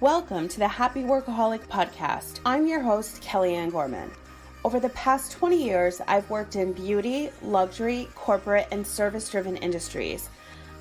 Welcome to the Happy Workaholic Podcast. I'm your host, Kellyanne Gorman. Over the past 20 years, I've worked in beauty, luxury, corporate, and service-driven industries.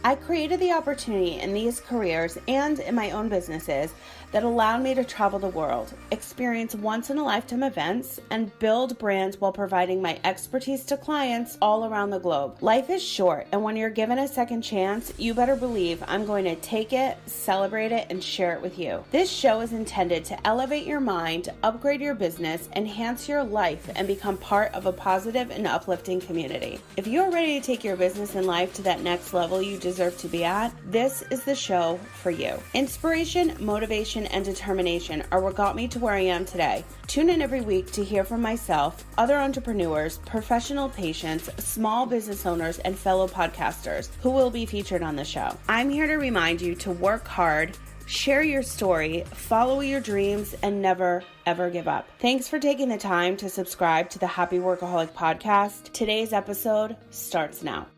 I created the opportunity in these careers and in my own businesses that allowed me to travel the world, experience once-in-a-lifetime events, and build brands while providing my expertise to clients all around the globe. Life is short, and when you're given a second chance, you better believe I'm going to take it, celebrate it, and share it with you. This show is intended to elevate your mind, upgrade your business, enhance your life, and become part of a positive and uplifting community. If you're ready to take your business and life to that next level you deserve to be at, this is the show for you. Inspiration, motivation, and determination are what got me to where I am today. Tune in every week to hear from myself, other entrepreneurs, professional patients, small business owners, and fellow podcasters who will be featured on the show. I'm here to remind you to work hard, share your story, follow your dreams, and never, ever give up. Thanks for taking the time to subscribe to the Happy Workaholic Podcast. Today's episode starts now.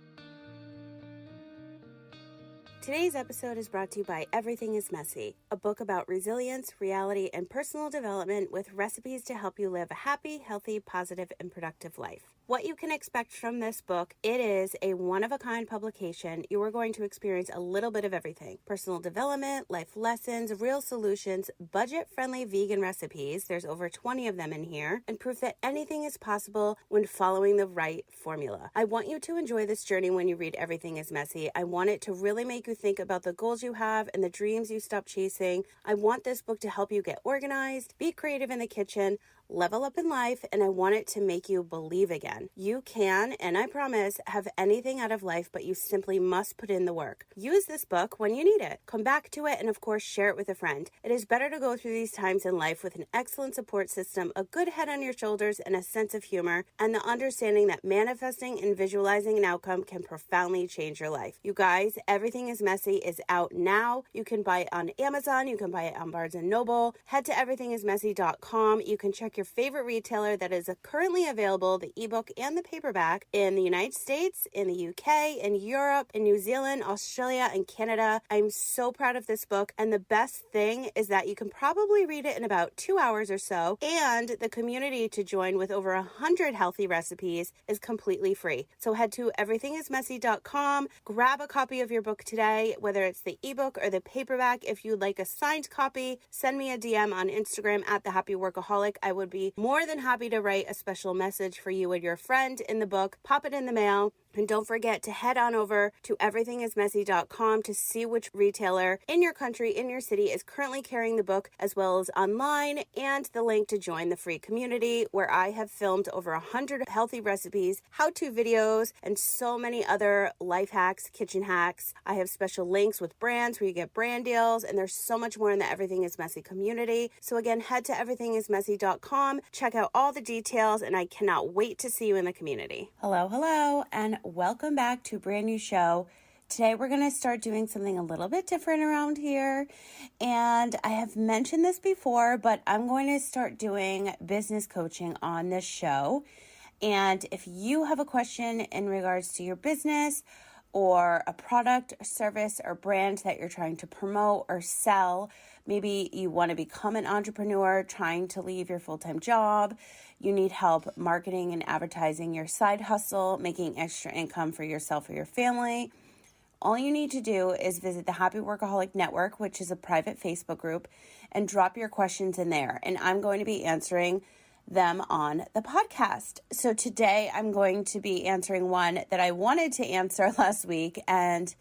Today's episode is brought to you by Everything is Messy, a book about resilience, reality, and personal development with recipes to help you live a happy, healthy, positive, and productive life. What you can expect from this book, it is a one-of-a-kind publication. You are going to experience a little bit of everything. Personal development, life lessons, real solutions, budget-friendly vegan recipes, there's over 20 of them in here, and proof that anything is possible when following the right formula. I want you to enjoy this journey when you read Everything is Messy. I want it to really make you think about the goals you have and the dreams you stopped chasing. I want this book to help you get organized, be creative in the kitchen, level up in life, and I want it to make you believe again. You can, and I promise, have anything out of life, but you simply must put in the work. Use this book when you need it. Come back to it and, of course, share it with a friend. It is better to go through these times in life with an excellent support system, a good head on your shoulders, and a sense of humor, and the understanding that manifesting and visualizing an outcome can profoundly change your life. You guys, Everything is Messy is out now. You can buy it on Amazon. You can buy it on Barnes & Noble. Head to everythingismessy.com. You can check your favorite retailer that is currently available, the ebook and the paperback, in the United States, in the UK, in Europe, in New Zealand, Australia, and Canada. I'm so proud of this book, and the best thing is that you can probably read it in about 2 hours or so, and the community to join with over 100 healthy recipes is completely free. So head to everythingismessy.com, grab a copy of your book today, whether it's the ebook or the paperback. If you'd like a signed copy, send me a DM on Instagram at the Happy Workaholic. I would be more than happy to write a special message for you and your friend in the book. Pop it in the mail. And don't forget to head on over to everythingismessy.com to see which retailer in your country, in your city, is currently carrying the book, as well as online, and the link to join the free community where I have filmed over 100 healthy recipes, how-to videos, and so many other life hacks, kitchen hacks. I have special links with brands where you get brand deals, and there's so much more in the Everything is Messy community. So again, head to everythingismessy.com, check out all the details, and I cannot wait to see you in the community. Hello, and welcome back to a brand new show. Today we're going to start doing something a little bit different around here, and I have mentioned this before, but I'm going to start doing business coaching on this show. And if you have a question in regards to your business or a product, service, or brand that you're trying to promote or sell, maybe you want to become an entrepreneur trying to leave your full-time job, you need help marketing and advertising your side hustle, making extra income for yourself or your family, all you need to do is visit the Happy Workaholic Network, which is a private Facebook group, and drop your questions in there. And I'm going to be answering them on the podcast. So today I'm going to be answering one that I wanted to answer last week. And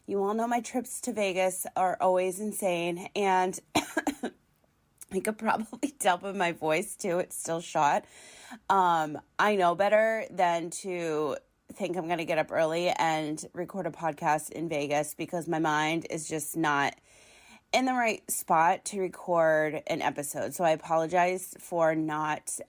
you all know my trips to Vegas are always insane. And I could probably tell by my voice too, it's still shot. I know better than to think I'm going to get up early and record a podcast in Vegas because my mind is just not in the right spot to record an episode. So I apologize for not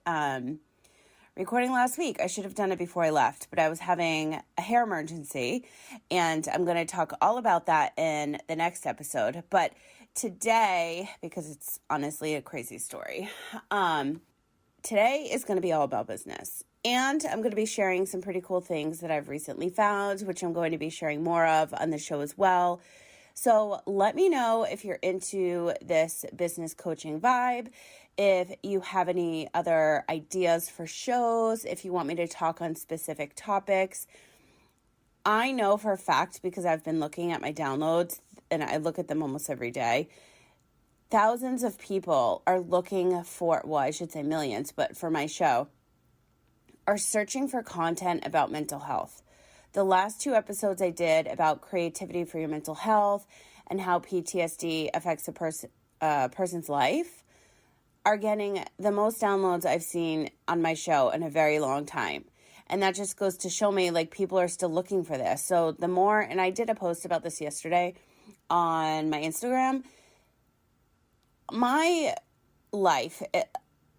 recording last week. I should have done it before I left, but I was having a hair emergency, and I'm going to talk all about that in the next episode. But today, because it's honestly a crazy story, today is going to be all about business. And I'm going to be sharing some pretty cool things that I've recently found, which I'm going to be sharing more of on the show as well. So let me know if you're into this business coaching vibe, if you have any other ideas for shows, if you want me to talk on specific topics. I know for a fact, because I've been looking at my downloads and I look at them almost every day, thousands of people are looking for, well, I should say millions, but for my show, are searching for content about mental health. The last 2 episodes I did about creativity for your mental health and how PTSD affects a person's life are getting the most downloads I've seen on my show in a very long time. And that just goes to show me, like, people are still looking for this. So the more, and I did a post about this yesterday on my Instagram, my life,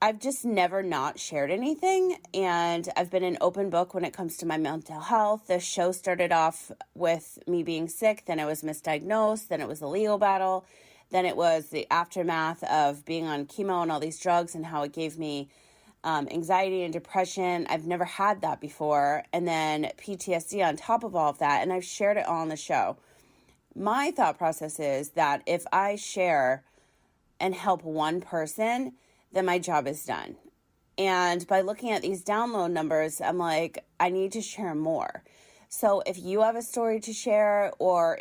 I've just never not shared anything. And I've been an open book when it comes to my mental health. The show started off with me being sick. Then I was misdiagnosed. Then it was a legal battle. Then it was the aftermath of being on chemo and all these drugs and how it gave me anxiety and depression. I've never had that before. And then PTSD on top of all of that. And I've shared it all on the show. My thought process is that if I share and help one person, then my job is done. And by looking at these download numbers, I'm like, I need to share more. So if you have a story to share, or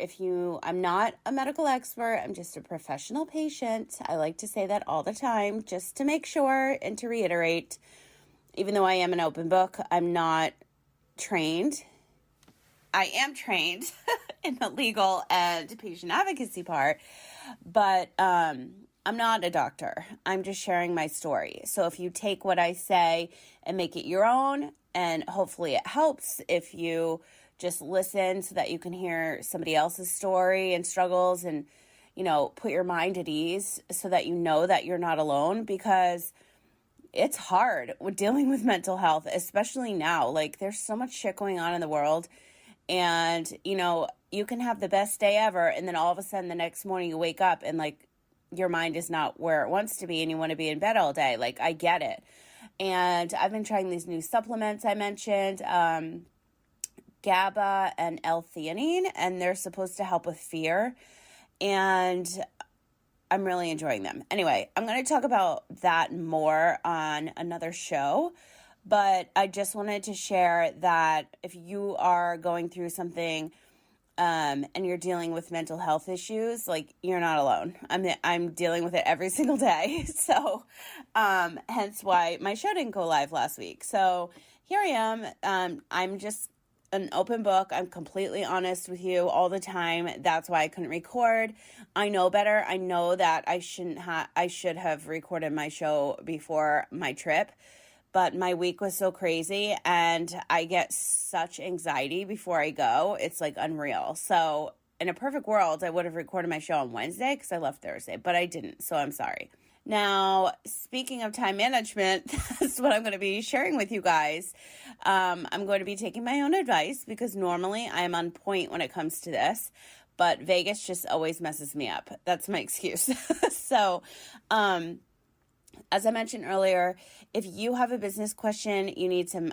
I'm not a medical expert, I'm just a professional patient. I like to say that all the time, just to make sure and to reiterate, even though I am an open book, I'm not trained. I am trained in the legal and patient advocacy part, but I'm not a doctor. I'm just sharing my story. So if you take what I say and make it your own, and hopefully it helps if you just listen so that you can hear somebody else's story and struggles and, put your mind at ease so that you know that you're not alone, because it's hard with dealing with mental health, especially now. Like, there's so much shit going on in the world, and, you can have the best day ever, and then all of a sudden the next morning you wake up and, like, your mind is not where it wants to be and you want to be in bed all day. Like, I get it. And I've been trying these new supplements I mentioned, GABA and L-theanine, and they're supposed to help with fear. And I'm really enjoying them. Anyway, I'm going to talk about that more on another show. But I just wanted to share that if you are going through something and you're dealing with mental health issues, like, you're not alone. I'm dealing with it every single day. So hence why my show didn't go live last week. So here I am. I'm just an open book. I'm completely honest with you all the time. That's why I couldn't record. I know better. I know that I should have recorded my show before my trip. But my week was so crazy, and I get such anxiety before I go. It's like unreal. So in a perfect world, I would have recorded my show on Wednesday because I left Thursday, but I didn't. So I'm sorry. Now, speaking of time management, that's what I'm going to be sharing with you guys. I'm going to be taking my own advice because normally I'm on point when it comes to this, but Vegas just always messes me up. That's my excuse. So, as I mentioned earlier, if you have a business question, you need some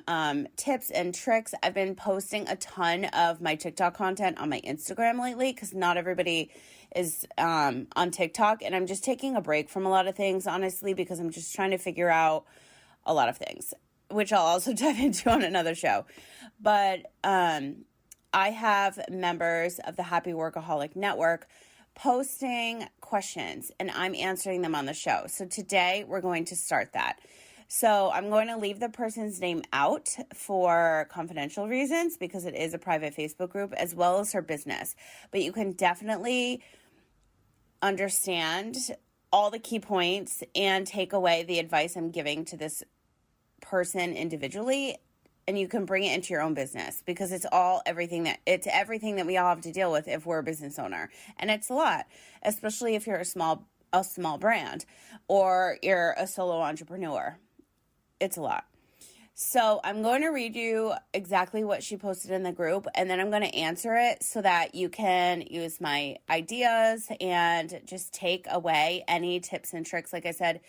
tips and tricks. I've been posting a ton of my TikTok content on my Instagram lately because not everybody is on TikTok. And I'm just taking a break from a lot of things, honestly, because I'm just trying to figure out a lot of things, which I'll also dive into on another show. But I have members of the Happy Workaholic Network posting questions, and I'm answering them on the show. So today we're going to start that. So I'm going to leave the person's name out for confidential reasons because it is a private Facebook group, as well as her business. But you can definitely understand all the key points and take away the advice I'm giving to this person individually, and you can bring it into your own business because it's everything that we all have to deal with if we're a business owner. And it's a lot, especially if you're a small brand or you're a solo entrepreneur. It's a lot. So I'm going to read you exactly what she posted in the group, and then I'm going to answer it so that you can use my ideas and just take away any tips and tricks, like I said,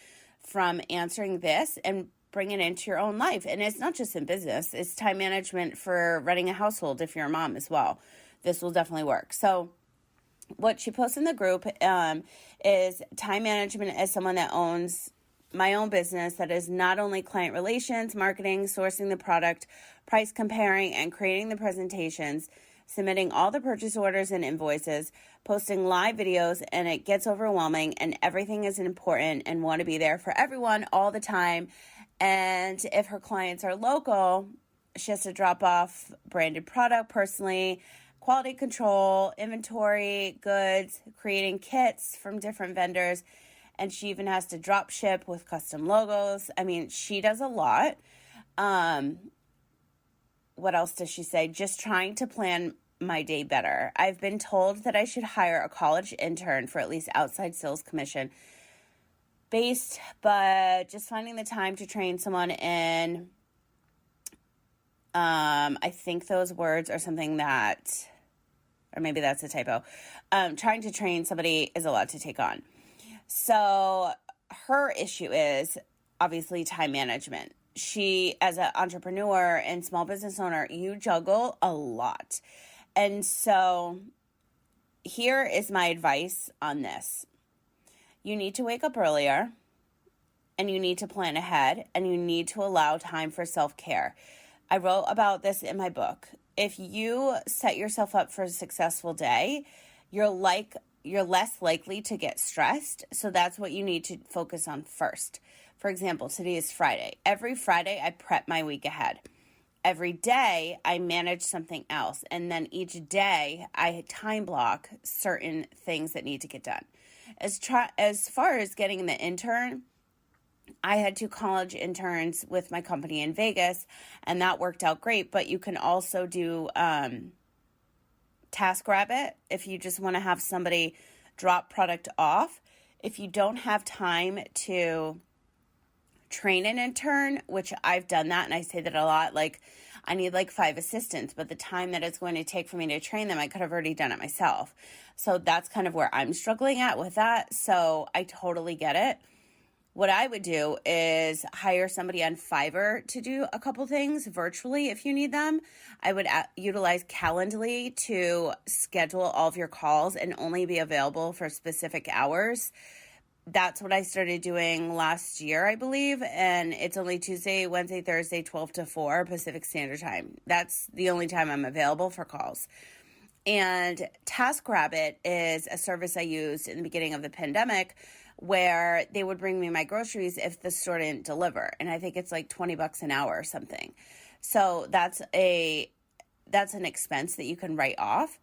from answering this and bring it into your own life. And it's not just in business, it's time management for running a household if you're a mom as well. This will definitely work. So what she posts in the group is time management as someone that owns my own business that is not only client relations, marketing, sourcing the product, price comparing, and creating the presentations, submitting all the purchase orders and invoices, posting live videos, and it gets overwhelming and everything is important and want to be there for everyone all the time. And if her clients are local, she has to drop off branded product personally, quality control, inventory, goods, creating kits from different vendors, and she even has to drop ship with custom logos. I mean, she does a lot. What else does she say? Just trying to plan my day better. I've been told that I should hire a college intern for at least outside sales commission based, but just finding the time to train someone in, I think those words are something that, or maybe that's a typo. Trying to train somebody is a lot to take on. So her issue is obviously time management. She, as an entrepreneur and small business owner, you juggle a lot. And so here is my advice on this. You need to wake up earlier and you need to plan ahead and you need to allow time for self-care. I wrote about this in my book. If you set yourself up for a successful day, you're less likely to get stressed. So that's what you need to focus on first. For example, today is Friday. Every Friday, I prep my week ahead. Every day, I manage something else. And then each day, I time block certain things that need to get done. As far as getting the intern, I had 2 college interns with my company in Vegas, and that worked out great. But you can also do TaskRabbit if you just want to have somebody drop product off. If you don't have time to train an intern, which I've done that, and I say that a lot, like I need like 5 assistants, but the time that it's going to take for me to train them, I could have already done it myself. So that's kind of where I'm struggling at with that. So I totally get it. What I would do is hire somebody on Fiverr to do a couple things virtually if you need them. I would utilize Calendly to schedule all of your calls and only be available for specific hours. That's what I started doing last year, I believe, and it's only Tuesday, Wednesday, Thursday, 12 to 4 Pacific Standard Time. That's the only time I'm available for calls. And TaskRabbit is a service I used in the beginning of the pandemic where they would bring me my groceries if the store didn't deliver. And I think it's like $20 an hour or something. So that's an expense that you can write off.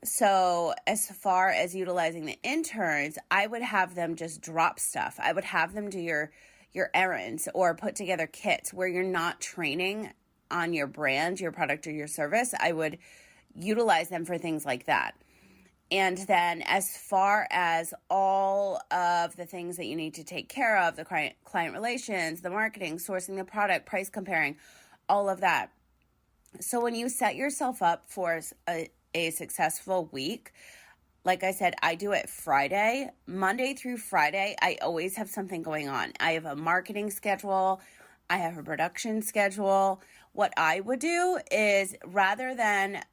So as far as utilizing the interns, I would have them just drop stuff. I would have them do your errands or put together kits where you're not training on your brand, your product, or your service. I would utilize them for things like that. And then as far as all of the things that you need to take care of, the client relations, the marketing, sourcing the product, price comparing, all of that. So when you set yourself up for a successful week, like I said, I do it Friday, Monday through Friday. I always have something going on. I have a marketing schedule. I have a production schedule. What I would do is rather than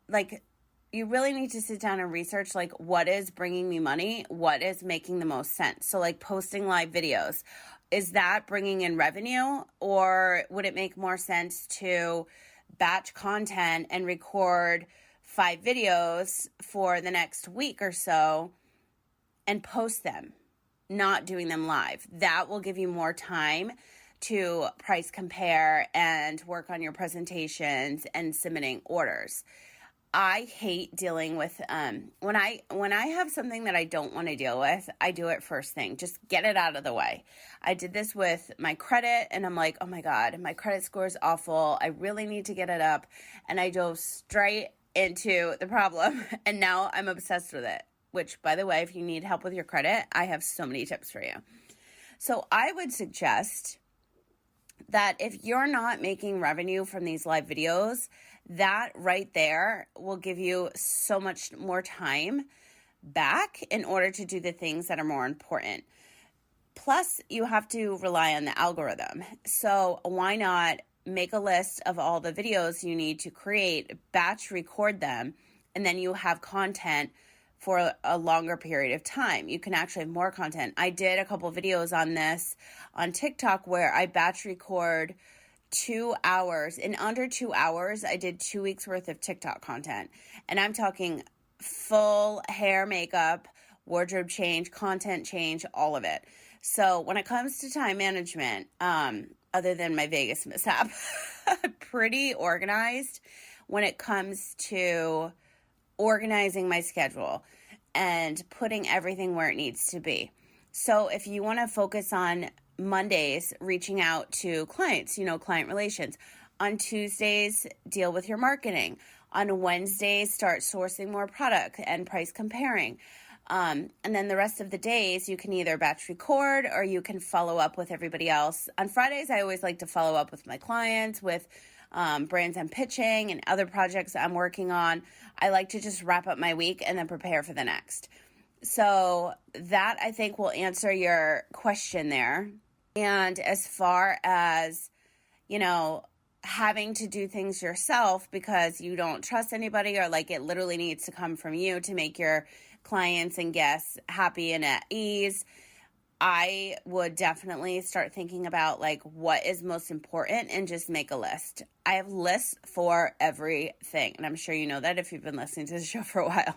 you really need to sit down and research what is bringing me money, what is making the most sense. So posting live videos, is that bringing in revenue, or would it make more sense to batch content and record 5 videos for the next week or so and post them, not doing them live? That will give you more time to price compare and work on your presentations and submitting orders. I hate dealing with when I have something that I don't want to deal with, I do it first thing. Just get it out of the way. I did this with my credit, and I'm like, oh my God, my credit score is awful. I really need to get it up. And I dove straight into the problem, and now I'm obsessed with it. Which, by the way, if you need help with your credit, I have so many tips for you. So I would suggest that if you're not making revenue from these live videos, that right there will give you so much more time back in order to do the things that are more important. Plus, you have to rely on the algorithm. So why not make a list of all the videos you need to create, batch record them, and then you have content for a longer period of time. You can actually have more content. I did a couple videos on this on TikTok where I batch record 2 hours. In under 2 hours, I did 2 weeks worth of TikTok content. And I'm talking full hair, makeup, wardrobe change, content change, all of it. So when it comes to time management, other than my Vegas mishap, pretty organized when it comes to organizing my schedule and putting everything where it needs to be. So if you want to focus on Mondays, reaching out to clients, client relations. On Tuesdays, deal with your marketing. On Wednesdays, start sourcing more product and price comparing. And then the rest of the days, you can either batch record or you can follow up with everybody else. On Fridays, I always like to follow up with my clients, with brands I'm pitching and other projects I'm working on. I like to just wrap up my week and then prepare for the next. So that, I think, will answer your question there. And as far as, having to do things yourself because you don't trust anybody, or like it literally needs to come from you to make your clients and guests happy and at ease, I would definitely start thinking about like what is most important and just make a list. I have lists for everything, and I'm sure you know that if you've been listening to the show for a while.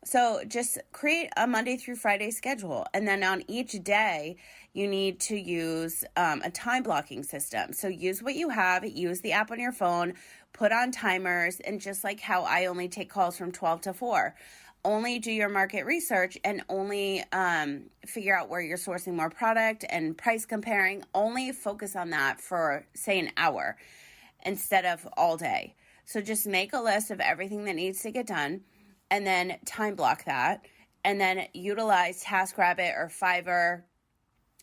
So just create a Monday through Friday schedule. And then on each day, you need to use a time blocking system. So use what you have, use the app on your phone, put on timers, and just like how I only take calls from 12 to 4, only do your market research and only figure out where you're sourcing more product and price comparing. Only focus on that for, say, an hour instead of all day. So just make a list of everything that needs to get done, and then time block that, and then utilize TaskRabbit or Fiverr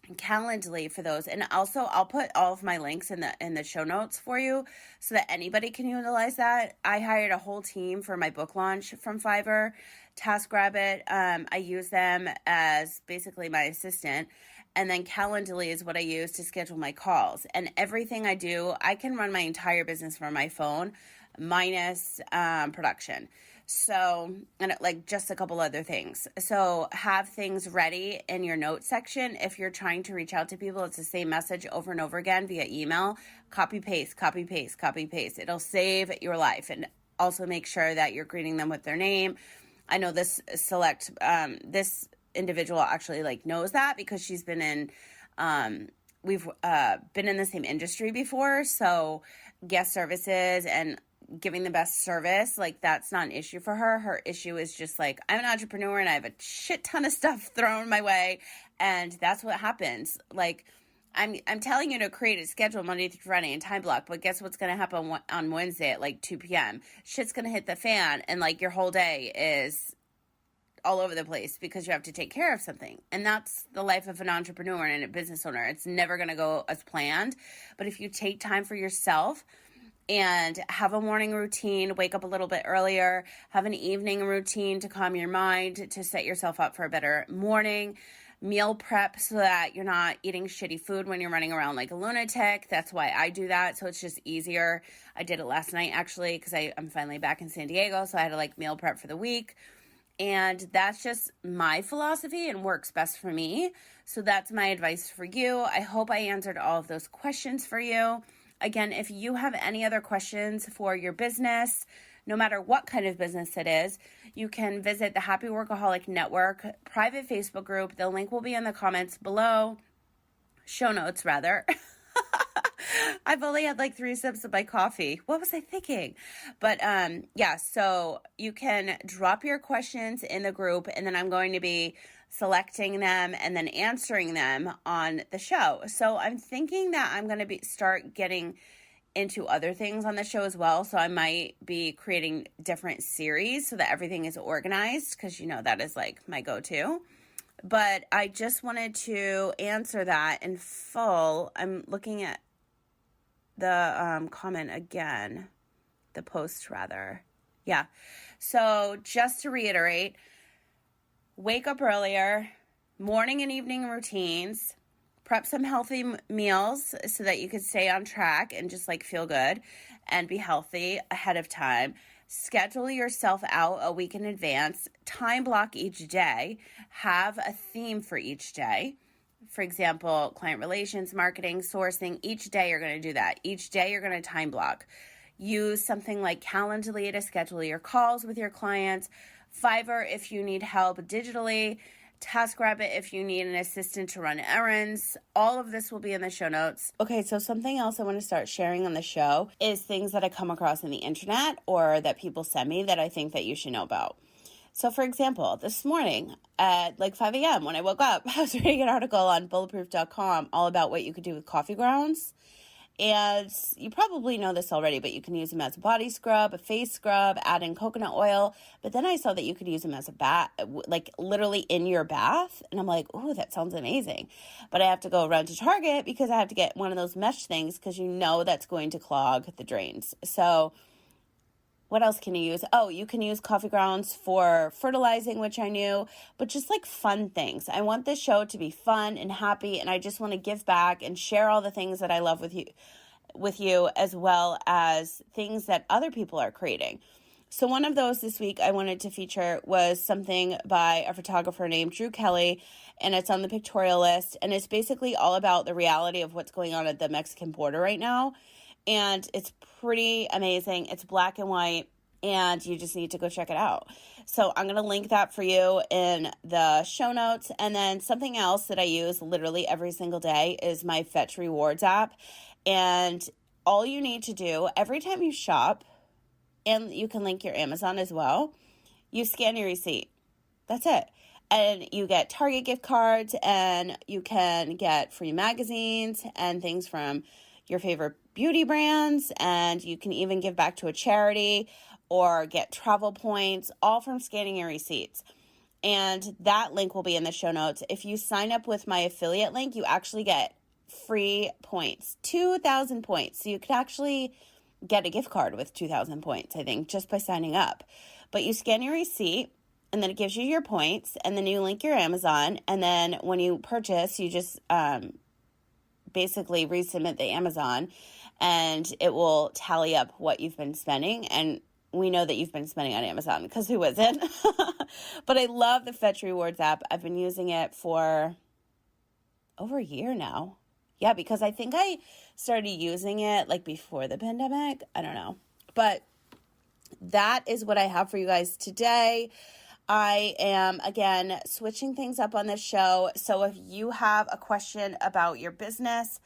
and Calendly for those. And also, I'll put all of my links in the show notes for you so that anybody can utilize that. I hired a whole team for my book launch from Fiverr. TaskRabbit, I use them as basically my assistant. And then Calendly is what I use to schedule my calls. And everything I do, I can run my entire business from my phone minus production. So, and like just a couple other things. So have things ready in your notes section. If you're trying to reach out to people, it's the same message over and over again via email. Copy, paste, copy, paste, copy, paste. It'll save your life. And also make sure that you're greeting them with their name. I know this individual actually like knows that because she's been in, we've been in the same industry before. So guest services and giving the best service, like that's not an issue for her. Her issue is just like, I'm an entrepreneur and I have a shit ton of stuff thrown my way. And that's what happens. Like I'm telling you to create a schedule Monday through Friday and time block, but guess what's going to happen on Wednesday at like 2 p.m.? Shit's going to hit the fan and like your whole day is all over the place because you have to take care of something. And that's the life of an entrepreneur and a business owner. It's never going to go as planned. But if you take time for yourself and have a morning routine, wake up a little bit earlier, have an evening routine to calm your mind, to set yourself up for a better morning, meal prep so that you're not eating shitty food when you're running around like a lunatic. That's why I do that. So it's just easier. I did it last night actually because I'm finally back in San Diego. So I had to like meal prep for the week. And that's just my philosophy and works best for me. So that's my advice for you. I hope I answered all of those questions for you. Again, if you have any other questions for your business, no matter what kind of business it is, you can visit the Happy Workaholic Network private Facebook group. The link will be in the comments below. Show notes, rather. I've only had like 3 sips of my coffee. What was I thinking? But yeah, so you can drop your questions in the group, and then I'm going to be selecting them and then answering them on the show. So I'm thinking that I'm going to start getting into other things on the show as well. So I might be creating different series so that everything is organized because that is like my go-to. But I just wanted to answer that in full. I'm looking at the comment again, the post rather. Yeah. So just to reiterate, wake up earlier, morning and evening routines, prep some healthy meals so that you can stay on track and just like feel good and be healthy ahead of time. schedule yourself out a week in advance, time block each day, have a theme for each day. For example, client relations, marketing, sourcing, each day you're going to do that. Each day you're going to time block. Use something like Calendly to schedule your calls with your clients, Fiverr if you need help digitally, TaskRabbit if you need an assistant to run errands. All of this will be in the show notes. Okay, so something else I want to start sharing on the show is things that I come across on the internet or that people send me that I think that you should know about. So for example, this morning at like 5 a.m. when I woke up, I was reading an article on bulletproof.com all about what you could do with coffee grounds. And you probably know this already, but you can use them as a body scrub, a face scrub, add in coconut oil. But then I saw that you could use them as a bath, like literally in your bath. And I'm like, oh, that sounds amazing. But I have to go run to Target because I have to get one of those mesh things because you know that's going to clog the drains. So what else can you use? Oh, you can use coffee grounds for fertilizing, which I knew, but just like fun things. I want this show to be fun and happy, and I just want to give back and share all the things that I love with you, as well as things that other people are creating. So one of those this week I wanted to feature was something by a photographer named Drew Kelly, and it's on the pictorial list, and it's basically all about the reality of what's going on at the Mexican border right now. And it's pretty amazing. It's black and white, and you just need to go check it out. So I'm going to link that for you in the show notes. And then something else that I use literally every single day is my Fetch Rewards app. And all you need to do every time you shop, and you can link your Amazon as well, you scan your receipt. That's it. And you get Target gift cards, and you can get free magazines and things from your favorite beauty brands, and you can even give back to a charity or get travel points, all from scanning your receipts. And that link will be in the show notes. If you sign up with my affiliate link, you actually get free points, 2,000 points. So you could actually get a gift card with 2,000 points, I think, just by signing up. But you scan your receipt, and then it gives you your points, and then you link your Amazon, and then when you purchase, you just basically resubmit the Amazon, and it will tally up what you've been spending. And we know that you've been spending on Amazon because who isn't? But I love the Fetch Rewards app. I've been using it for over a year now. Yeah, because I think I started using it like before the pandemic. I don't know. But that is what I have for you guys today. I am, again, switching things up on this show. So if you have a question about your business,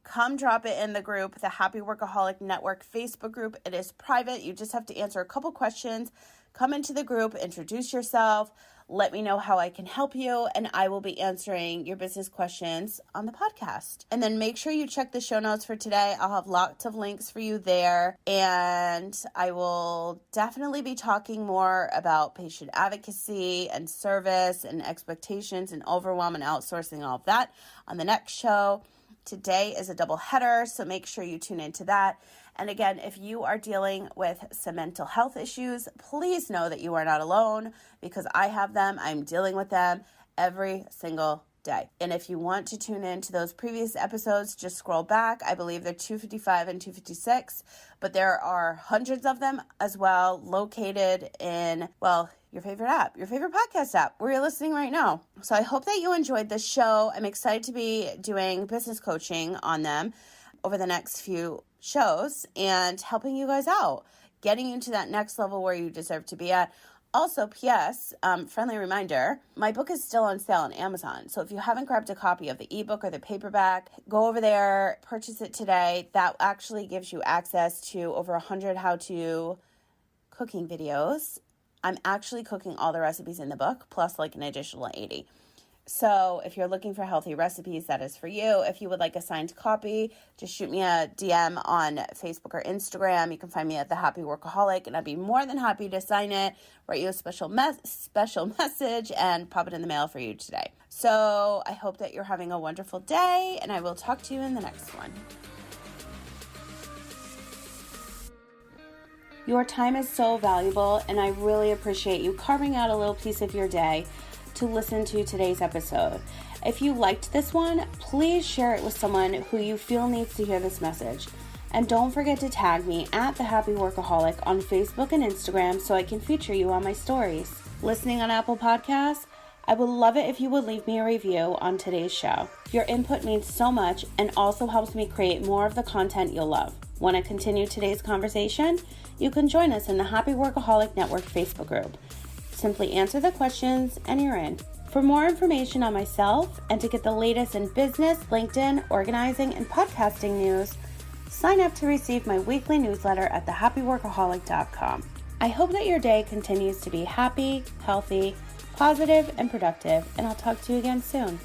come drop it in the group, the Happy Workaholic Network Facebook group. It is private. You just have to answer a couple questions. Come into the group, introduce yourself, let me know how I can help you, and I will be answering your business questions on the podcast. And then make sure you check the show notes for today. I'll have lots of links for you there, and I will definitely be talking more about patient advocacy and service and expectations and overwhelm and outsourcing, all of that on the next show. Today is a double header, so make sure you tune into that. And again, if you are dealing with some mental health issues, please know that you are not alone, because I have them. I'm dealing with them every single day. And if you want to tune in to those previous episodes, just scroll back. I believe they're 255 and 256, but there are hundreds of them as well, located in, well, your favorite app, your favorite podcast app, where you're listening right now. So I hope that you enjoyed this show. I'm excited to be doing business coaching on them over the next few shows and helping you guys out, getting you to that next level where you deserve to be at. Also, P.S., friendly reminder, my book is still on sale on Amazon. So if you haven't grabbed a copy of the ebook or the paperback, go over there, purchase it today. That actually gives you access to over 100 how-to cooking videos. I'm actually cooking all the recipes in the book, plus like an additional 80. So if you're looking for healthy recipes, that is for you. If you would like a signed copy, just shoot me a DM on Facebook or Instagram. You can find me at The Happy Workaholic, and I'd be more than happy to sign it, write you a special message, and pop it in the mail for you today. So I hope that you're having a wonderful day, and I will talk to you in the next one. Your time is so valuable, and I really appreciate you carving out a little piece of your day to listen to today's episode. If you liked this one, please share it with someone who you feel needs to hear this message. And don't forget to tag me at The Happy Workaholic on Facebook and Instagram so I can feature you on my stories. Listening on Apple Podcasts? I would love it if you would leave me a review on today's show. Your input means so much and also helps me create more of the content you'll love. Want to continue today's conversation? You can join us in the Happy Workaholic Network Facebook group. Simply answer the questions and you're in. For more information on myself and to get the latest in business, LinkedIn, organizing, and podcasting news, sign up to receive my weekly newsletter at thehappyworkaholic.com. I hope that your day continues to be happy, healthy, positive, and productive, and I'll talk to you again soon.